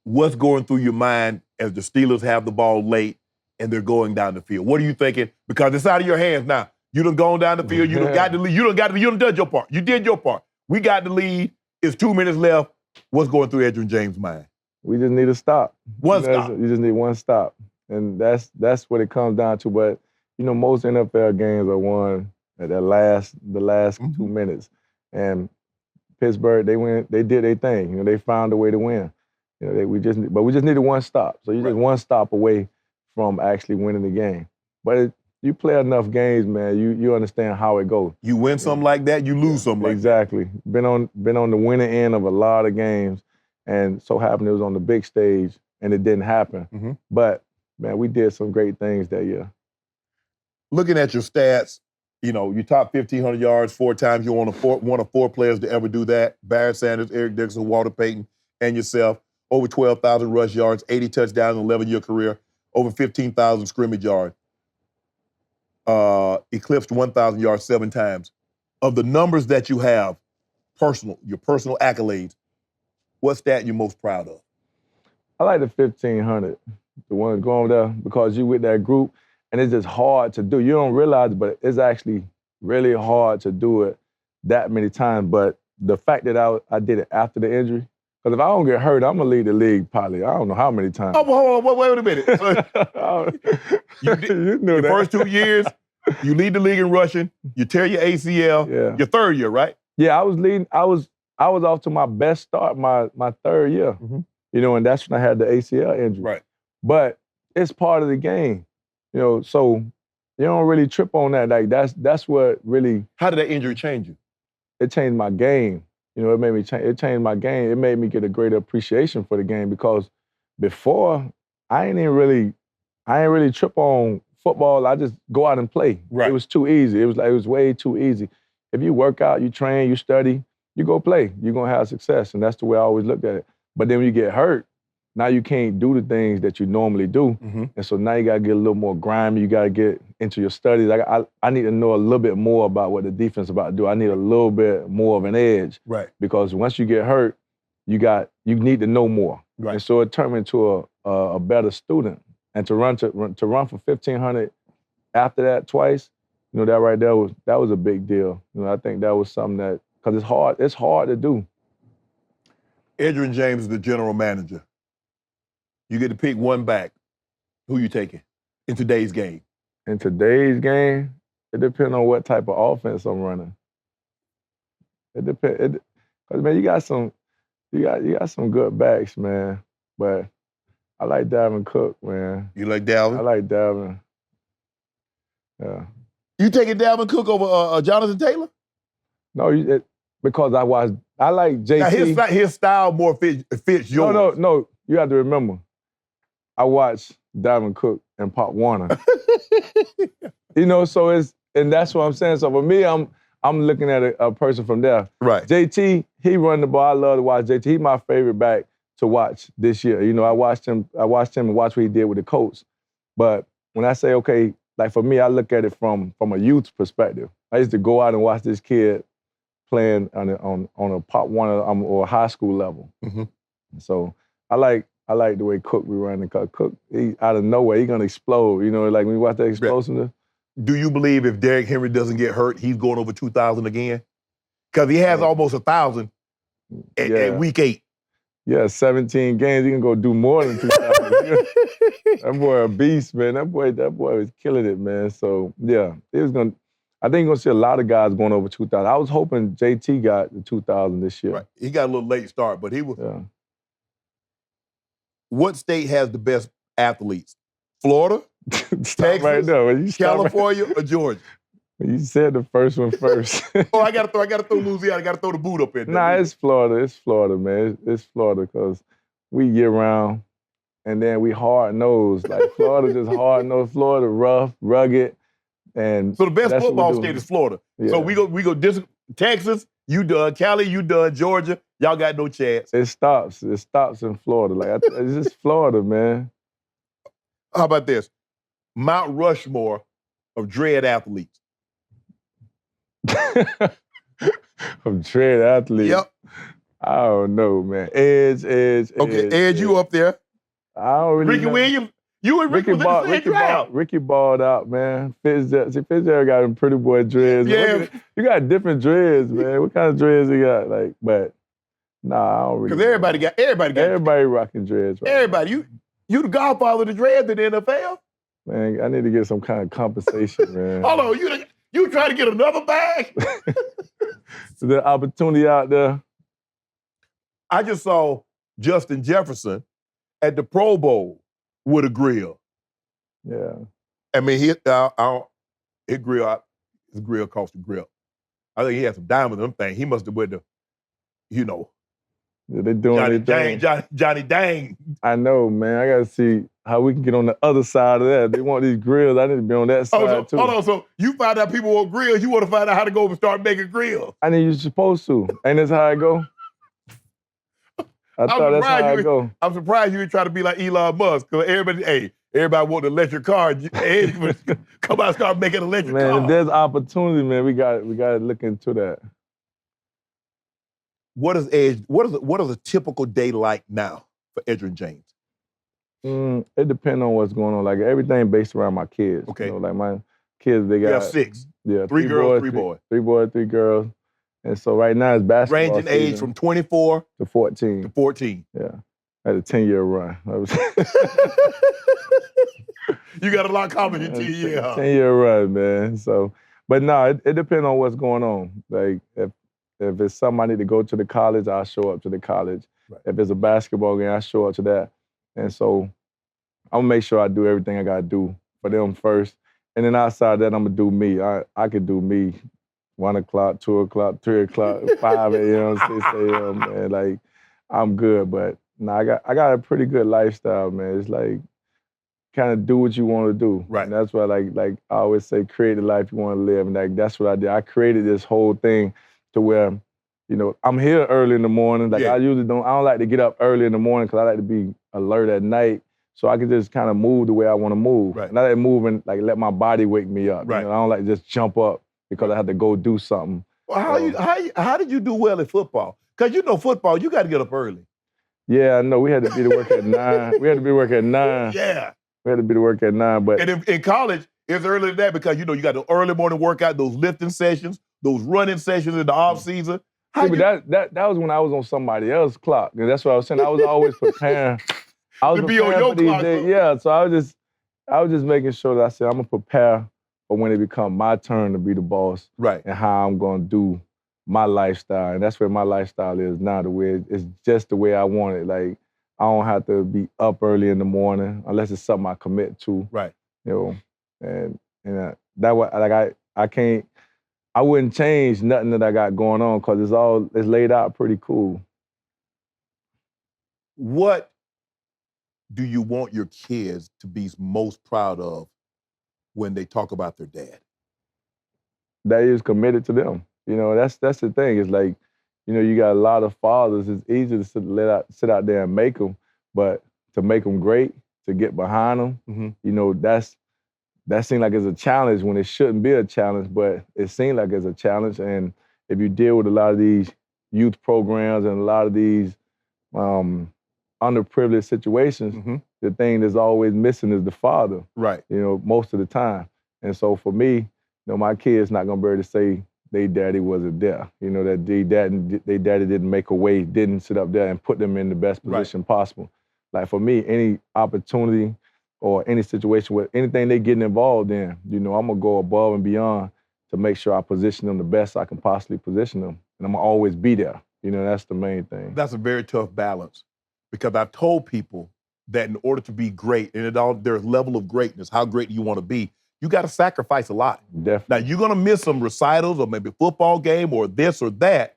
What's going through your mind as the Steelers have the ball late and they're going down the field? What are you thinking? Because it's out of your hands now. You done gone down the field. You done got the lead. You done done your part. You did your part. We got the lead. It's 2 minutes left. What's going through Edgerrin James' mind? We just need a stop. One stop. You just need one stop, and that's what it comes down to. But you know, most NFL games are won at the last 2 minutes, and Pittsburgh, they did their thing. You know, they found a way to win. You know, we just needed one stop. So you're just one stop away from actually winning the game. But you play enough games, man, you understand how it goes. You win something like that, you lose something like that. Exactly. Been on the winning end of a lot of games, and so happened it was on the big stage, and it didn't happen. But man, we did some great things that year. Looking at your stats, you know, you top 1,500 yards 4 times. You're one of 4 players to ever do that. Barry Sanders, Eric Dixon, Walter Payton, and yourself. Over 12,000 rush yards, 80 touchdowns in an 11-year career, over 15,000 scrimmage yards. Eclipsed 1,000 yards 7 times. Of the numbers that you have, your personal accolades, what stat you most proud of? I like the 1,500, the one going there, because you with that group, and it's just hard to do. You don't realize it, but it's actually really hard to do it that many times. But the fact that I did it after the injury, because if I don't get hurt, I'm going to lead the league probably, I don't know how many times. Oh, hold on, wait a minute. You knew your that. first 2 years, you lead the league in rushing, you tear your ACL, your 3rd year, right? Yeah, I was leading. I was off to my best start my 3rd year. You know, and that's when I had the ACL injury. Right. But it's part of the game. You know, so you don't really trip on that. Like that's what really. How did that injury change you? It changed my game. You know, it changed my game. It made me get a greater appreciation for the game, because before I ain't really trip on football. I just go out and play. Right. It was too easy. It was way too easy. If you work out, you train, you study, you go play. You're gonna have success, and that's the way I always looked at it. But then when you get hurt, now you can't do the things that you normally do. And so now you got to get a little more grimy. You got to get into your studies. I need to know a little bit more about what the defense is about to do. I need a little bit more of an edge. Right. Because once you get hurt, you need to know more. Right. And so it turned me into a better student. And to run for 1,500 after that twice, that right there was a big deal. I think that was something that, because it's hard to do. Edgerrin James is the general manager. You get to pick one back. Who you taking in today's game? In today's game, it depends on what type of offense I'm running. It depends. Because man, you got some good backs, man. But I like Dalvin Cook, man. You like Dalvin? I like Dalvin. Yeah. You taking Dalvin Cook over Jonathan Taylor? No, because I like JT. Now his style more fits yours. No. You have to remember, I watched Dalvin Cook and Pop Warner. And that's what I'm saying. So for me, I'm looking at a person from there. Right. JT, he run the ball. I love to watch JT. He's my favorite back to watch this year. I watched him and watched what he did with the Colts. But when I say, okay, like for me, I look at it from a youth perspective. I used to go out and watch this kid playing on a Pop Warner or high school level. So I like the way Cook be running. Cook, he out of nowhere, he gonna explode. Like when you watch that explosiveness. Do you believe if Derrick Henry doesn't get hurt, he's going over 2,000 again? Because he has almost 1,000 at week 8. Yeah, 17 games, he can go do more than 2,000. That boy a beast, man. That boy was killing it, man. So yeah, I think you're gonna see a lot of guys going over 2,000. I was hoping JT got the 2,000 this year. Right. He got a little late start, but he was. Yeah. What state has the best athletes? Florida, Texas, right there. California, or Georgia? You said the first one first. I gotta throw Louisiana. I gotta throw the boot up in there. Nah, it's Florida. It's Florida, man. It's Florida because we year round, and then we hard nosed. Like Florida, just hard nosed. Florida, rough, rugged, and so the best football state is Florida. Yeah. So we go Texas. You done. Cali, you done. Georgia, y'all got no chance. It stops in Florida. Like it's just Florida, man. How about this? Mount Rushmore of dread athletes. Of dread athletes. Yep. I don't know, man. Edge. Okay, Edge, you up there? I don't really. Ricky Williams. You and Ricky Ricky balled out, man. Fitzgerald got them pretty boy dreads. Yeah. You got different dreads, man. What kind of dreads you got? Like, but nah, I don't really. Because everybody rocking dreads. Right everybody. Now. You the godfather of the dreads in the NFL? Man, I need to get some kind of compensation, man. Hold on, you trying to get another bag? The opportunity out there. I just saw Justin Jefferson at the Pro Bowl with a grill. Yeah. I mean, his grill cost a grill. I think he had some diamonds on them things. He must have went to, Yeah, they doing Johnny Dang. I know, man. I gotta see how we can get on the other side of that. They want these grills. I need to be on that side too. Hold on, so you find out people want grills, you want to find out how to go and start making grills. I think you're supposed to. Ain't this how it go? I thought that's how it go. I'm surprised you didn't try to be like Elon Musk, because everybody want an electric car. Come out and start making electric cars. Man, if there's opportunity, man, we got to look into that. What is a typical day like now for Edgerrin James? It depends on what's going on. Like everything based around my kids. Okay. Like my kids, they got. You have 6. Yeah. 3 girls, 3 boys. 3 boys, 3 girls. And so right now it's basketball ranging age from 24 to 14. 14. Yeah. I had a 10-year run. You got a lot coming in 10 years. 10-year run, man. So, but no, it depends on what's going on. Like if it's something I need to go to the college, I'll show up to the college. Right. If it's a basketball game, I show up to that. And so I'm gonna make sure I do everything I gotta do for them first. And then outside that, I'm gonna do me. I could do me 1 o'clock, 2 o'clock, 3 o'clock, 5 a.m., 6 a.m., man. Like, I'm good. But no, I got a pretty good lifestyle, man. It's like kind of do what you want to do. Right. And that's why like I always say, create the life you want to live. And like that's what I did. I created this whole thing to where, I'm here early in the morning. Like I don't like to get up early in the morning because I like to be alert at night, so I can just kind of move the way I want to move. Right. Not that moving, like let my body wake me up. Right. You know, I don't like to just jump up because I have to go do something. Well, how did you do well at football? Because you know football, you got to get up early. Yeah, I know. We had to be to work at 9. We had to be to work at 9. Yeah. We had to be to work at 9. But and in college, it's earlier than that because you know you got the early morning workout, those lifting sessions, those running sessions in the off season. That was when I was on somebody else's clock. And that's what I was saying. I was always preparing. I was to be on preparing your for these clock. days. Yeah, so I was just making sure that I said I'm gonna prepare for when it becomes my turn to be the boss. Right. And how I'm gonna do my lifestyle. And that's where my lifestyle is now, the way it's just the way I want it. Like I don't have to be up early in the morning unless it's something I commit to. Right. You know, and that way, like I wouldn't change nothing that I got going on because it's laid out pretty cool. What do you want your kids to be most proud of when they talk about their dad? That is committed to them. You know, that's the thing. It's like, you know, you got a lot of fathers. It's easy to sit out there and make them, but to make them great, to get behind them, you know, that seems like it's a challenge when it shouldn't be a challenge, but it seems like it's a challenge. And if you deal with a lot of these youth programs and a lot of these underprivileged situations, the thing that's always missing is the father. Right. You know, most of the time. And so for me, you know, my kid's not gonna be able to say they daddy wasn't there. You know, that they daddy didn't make a way, didn't sit up there and put them in the best position possible. Like for me, any opportunity or any situation with anything they getting involved in, you know, I'm gonna go above and beyond to make sure I position them the best I can possibly position them. And I'm gonna always be there. You know, that's the main thing. That's a very tough balance because I've told people that in order to be great, and their level of greatness, how great you want to be, you got to sacrifice a lot. Definitely. Now, you're going to miss some recitals or maybe football game or this or that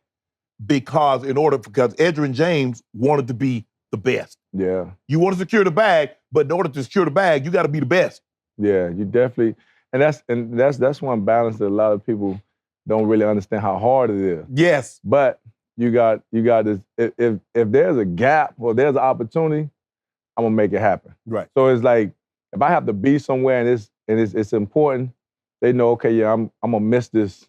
because Edgerrin James wanted to be the best. Yeah. You want to secure the bag, but in order to secure the bag, you got to be the best. Yeah, you definitely, and that's one balance that a lot of people don't really understand how hard it is. Yes. But you got this, if there's a gap or there's an opportunity, I'm gonna make it happen. Right. So it's like, if I have to be somewhere and it's important, they know, okay, yeah, I'm gonna miss this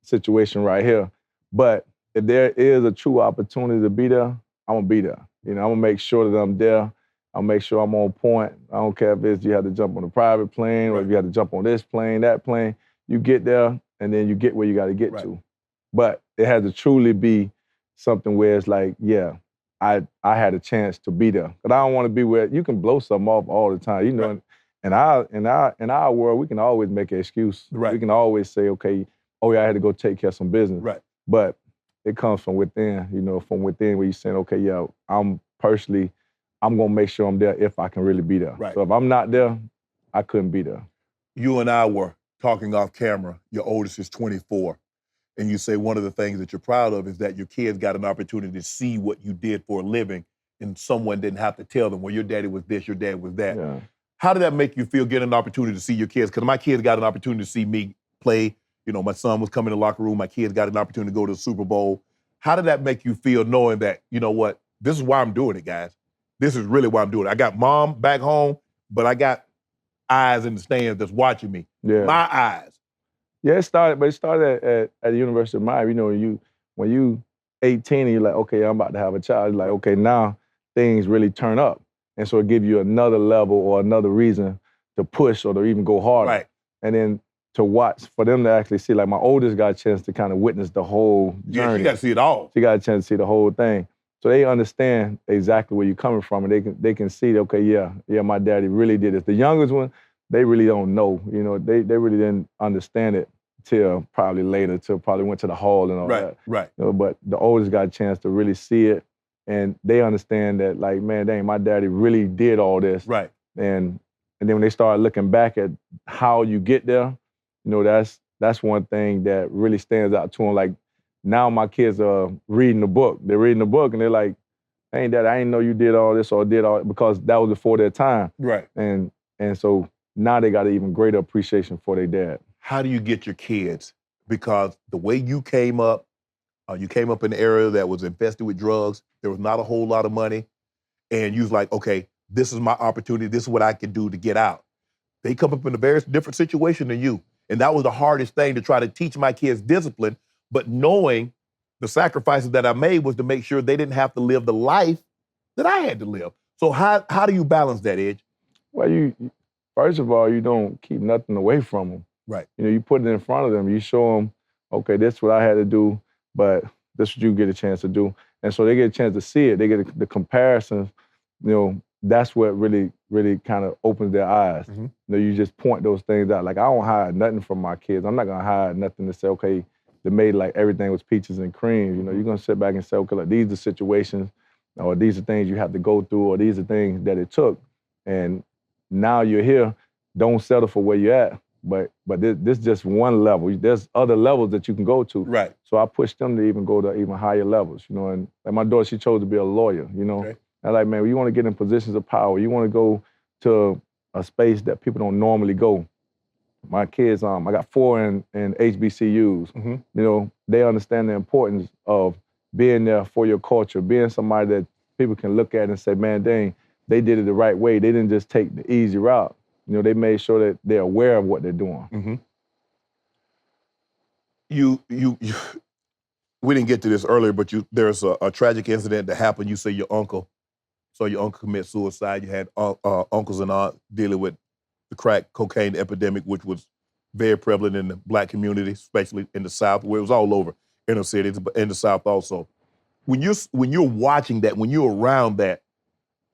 situation right here. But if there is a true opportunity to be there, I'm gonna be there. You know, I'm gonna make sure that I'm there. I'll make sure I'm on point. I don't care if it's you have to jump on a private plane or if you have to jump on this plane, that plane. You get there and then you get where you got to get to. But it has to truly be something where it's like, yeah, I had a chance to be there. But I don't want to be where you can blow something off all the time. You know, in our world, we can always make an excuse. Right. We can always say, okay, oh yeah, I had to go take care of some business. Right. But it comes from within, you know, from within where you're saying, okay, yeah, I'm gonna make sure I'm there if I can really be there. Right. So if I'm not there, I couldn't be there. You and I were talking off camera. Your oldest is 24. And you say one of the things that you're proud of is that your kids got an opportunity to see what you did for a living and someone didn't have to tell them, well, your daddy was this, your dad was that. Yeah. How did that make you feel getting an opportunity to see your kids? Because my kids got an opportunity to see me play. You know, my son was coming in the locker room. My kids got an opportunity to go to the Super Bowl. How did that make you feel knowing that, you know what, this is why I'm doing it, guys. This is really why I'm doing it. I got mom back home, but I got eyes in the stands that's watching me. Yeah. My eyes. Yeah, it started at the University of Miami. You know, when you 18 and you're like, okay, I'm about to have a child, you're like, okay, now things really turn up. And so it gives you another level or another reason to push or to even go harder. Right. And then to watch, for them to actually see, like my oldest got a chance to kind of witness the whole journey. Yeah, she got to see it all. She got a chance to see the whole thing. So they understand exactly where you're coming from, and they can see, okay, yeah, my daddy really did this. The youngest one, they really don't know. You know, they really didn't understand it till probably later, till probably went to the hall and all that. Right. You know, but the oldest got a chance to really see it, and they understand that, like, man, dang, my daddy really did all this. Right. And then when they start looking back at how you get there, you know, that's one thing that really stands out to them. Like, now my kids are reading the book. They're reading the book and they're like, hey, Dad, I didn't know you did all this or did all, because that was before their time. Right. And so now they got an even greater appreciation for their dad. How do you get your kids? Because the way you came up in an area that was infested with drugs. There was not a whole lot of money. and you was like, okay, this is my opportunity. This is what I can do to get out. They come up in a very different situation than you. And that was the hardest thing, to try to teach my kids discipline, but knowing the sacrifices that I made was to make sure they didn't have to live the life that I had to live. So how do you balance that, Edge? Well, you first of all, you don't keep nothing away from them. Right. You know, you put it in front of them. You show them, okay, this is what I had to do, but this is what you get a chance to do. And so they get a chance to see it. They get the comparisons. You know, that's what really, really kind of opens their eyes. Mm-hmm. You know, you just point those things out. Like, I don't hide nothing from my kids. I'm not gonna hide nothing to say, okay, they made like everything was peaches and cream. You know, you're gonna sit back and say, okay, like, these are situations, or these are things you have to go through, or these are things that it took. And now you're here. Don't settle for where you're at. But this is just one level. There's other levels that you can go to. Right. So I pushed them to even go to even higher levels, you know. And like my daughter, she chose to be a lawyer, you know. Okay. And like, man, you want to get in positions of power. You want to go to a space that people don't normally go. My kids, I got 4 in HBCUs. Mm-hmm. You know, they understand the importance of being there for your culture, being somebody that people can look at and say, man, dang, they did it the right way. They didn't just take the easy route. You know, they made sure that they're aware of what they're doing. Mm-hmm. You we didn't get to this earlier, but there's a tragic incident that happened. You say your uncle commit suicide. You had uncles and aunts dealing with the crack cocaine epidemic, which was very prevalent in the Black community, especially in the South, where it was all over inner cities, but in the South also. When you're watching that, when you're around that,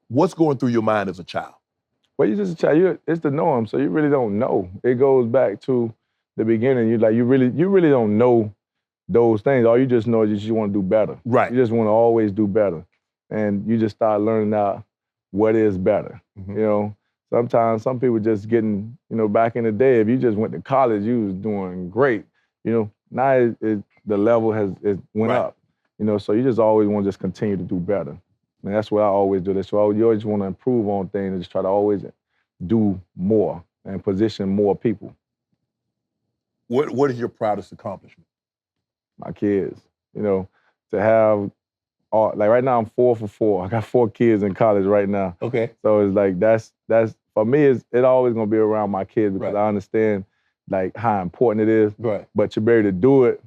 what's going through your mind as a child? Well, you're just a child. It's the norm, so you really don't know. It goes back to the beginning. You really don't know those things. All you just know is you want to do better. Right. You just want to always do better, and you just start learning out what is better. Mm-hmm. You know, sometimes some people just getting, you know, back in the day, if you just went to college, you was doing great. You know, now the level has went right. up. You know, so you just always want to just continue to do better. And that's what I always do. So you always want to improve on things and just try to always do more and position more people. What is your proudest accomplishment? My kids. You know, to have like right now I'm 4 for 4. I got 4 kids in college right now. Okay. So it's like that's for me. It always gonna be around my kids because right. I understand like how important it is. Right. But to be able to do it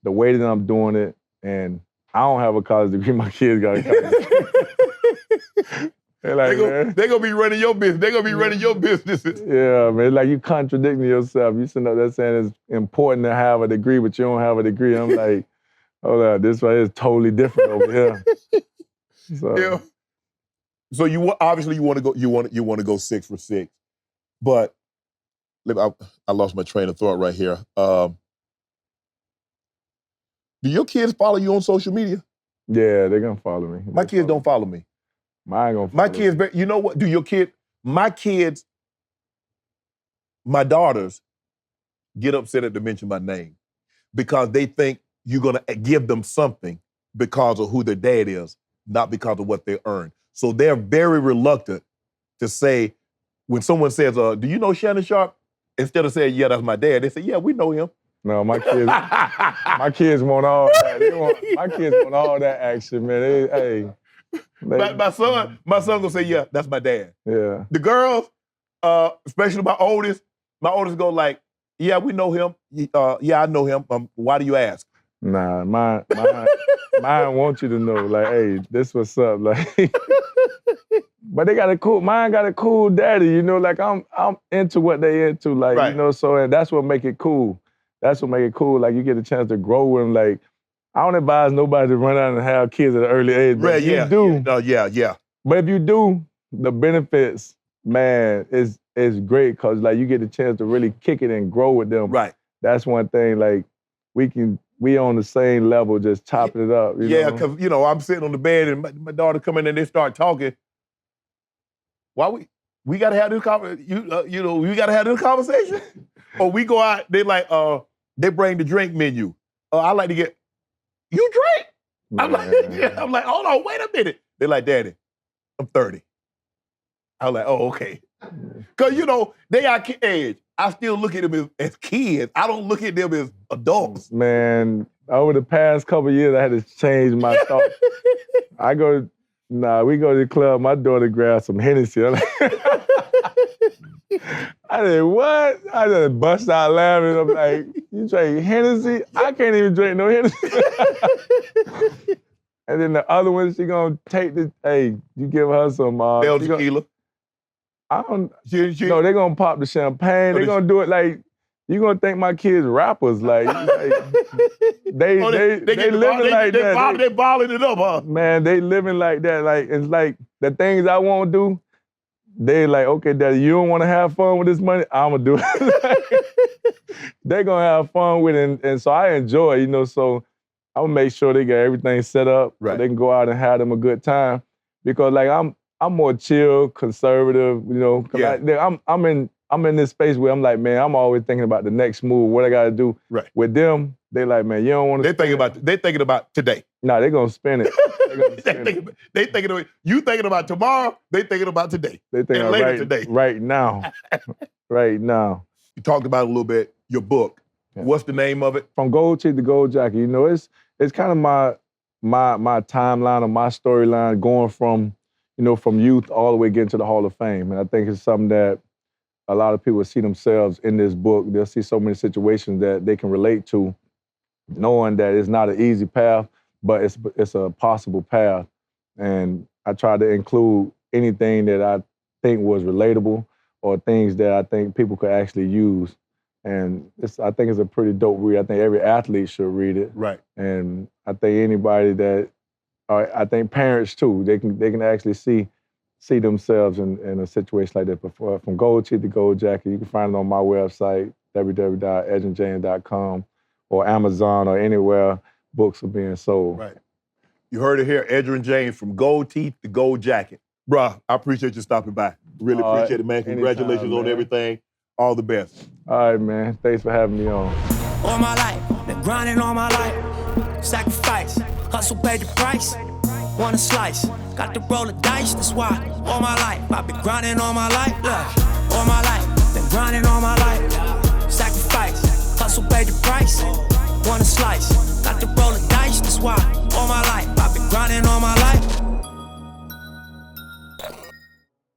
the way that I'm doing it, and I don't have a college degree. My kids got a college degree. They're gonna be running your business. They're gonna be running your businesses. Yeah, man. Like you contradicting yourself. You sitting up there saying it's important to have a degree, but you don't have a degree. I'm like, hold on, this right here is totally different over here. So. Yeah. So you obviously you want to go 6 for 6, but I lost my train of thought right here. Do your kids follow you on social media? Yeah, they're gonna follow me. My kids don't follow me. Mine gonna follow my kids, you know what? My kids, my daughters get upset at to mention my name because they think you're gonna give them something because of who their dad is, not because of what they earn. So they're very reluctant to say, when someone says, do you know Shannon Sharpe? Instead of saying, yeah, that's my dad, they say, yeah, we know him. No, my kids want all that. My kids want all that action, man. My son gonna say, yeah, that's my dad. Yeah. The girls, especially my oldest go like, yeah, we know him. Yeah, I know him. Why do you ask? Nah, mine want you to know, like, hey, this what's up, like. But mine got a cool daddy, you know, like I'm into what they into, like, right. You know, so and that's what make it cool. That's what make it cool. Like you get a chance to grow with them. Like I don't advise nobody to run out and have kids at an early age. But you do. Yeah. But if you do, the benefits, man, is great because like you get a chance to really kick it and grow with them. Right. That's one thing. Like we on the same level, just chopping it up. Yeah, because I'm sitting on the bed and my daughter come in and they start talking. Why we gotta have this conversation? We gotta have this conversation. Or we go out, they like, they bring the drink menu. I like to get, you drink? I'm like, hold on, wait a minute. They're like, Daddy, I'm 30. I was like, oh, okay. Because, they are age. I still look at them as kids. I don't look at them as adults. Man, over the past couple of years, I had to change my thoughts. I go Nah, we go to the club. My daughter grabs some Hennessy. I'm like, I said, what? I just bust out laughing. I'm like, you drink Hennessy? I can't even drink no Hennessy. And then the other one, she gonna take the, hey, you give her some. Bell tequila. I don't, no, they gonna pop the champagne. They gonna do it like, you gonna think my kids rappers. Like they living like that. They balling it up, huh? Man, they living like that. Like, it's like the things I won't do, they like, okay, Daddy, you don't wanna have fun with this money? I'ma do it. They gonna have fun with it. And so I enjoy, you know, so I'm gonna make sure they got everything set up so they can go out and have them a good time. Because like I'm more chill, conservative, you know. Cause I'm in this space where I'm like, man, I'm always thinking about the next move, what I gotta do. Right. With them, they like, man, you don't want to. They thinking about today. Nah, they gonna spin it. They thinking about you thinking about tomorrow. They thinking about today. They thinking later today. Right now. Right now. You talked about it a little bit. Your book. Yeah. What's the name of it? From Gold Teeth to Gold Jacket. You know, it's kind of my timeline or my storyline going from, you know, from youth all the way getting to the Hall of Fame. And I think it's something that a lot of people see themselves in this book. They'll see so many situations that they can relate to, knowing that it's not an easy path, but it's a possible path. And I try to include anything that I think was relatable or things that I think people could actually use. And I think it's a pretty dope read. I think every athlete should read it. Right. And I think anybody that, I think parents too, they can actually see themselves in a situation like that. But from Gold Teeth to Gold Jacket, you can find it on my website, www.edgerrinjames.com, or Amazon, or anywhere books are being sold. Right. You heard it here, Edgerrin James, from Gold Teeth to Gold Jacket. Bruh, I appreciate you stopping by. Really appreciate it, man. Congratulations on everything. All the best. All right, man. Thanks for having me on. All my life, been grinding all my life. Sacrifice, hustle paid the price. Want a slice, got to roll the dice, that's why. All my life, I've been grinding all my life. Look, all my life, been grinding all my life. Sacrifice, hustle paid the price. Want a slice, got to roll the dice, that's why. All my life, I've been grinding all my life.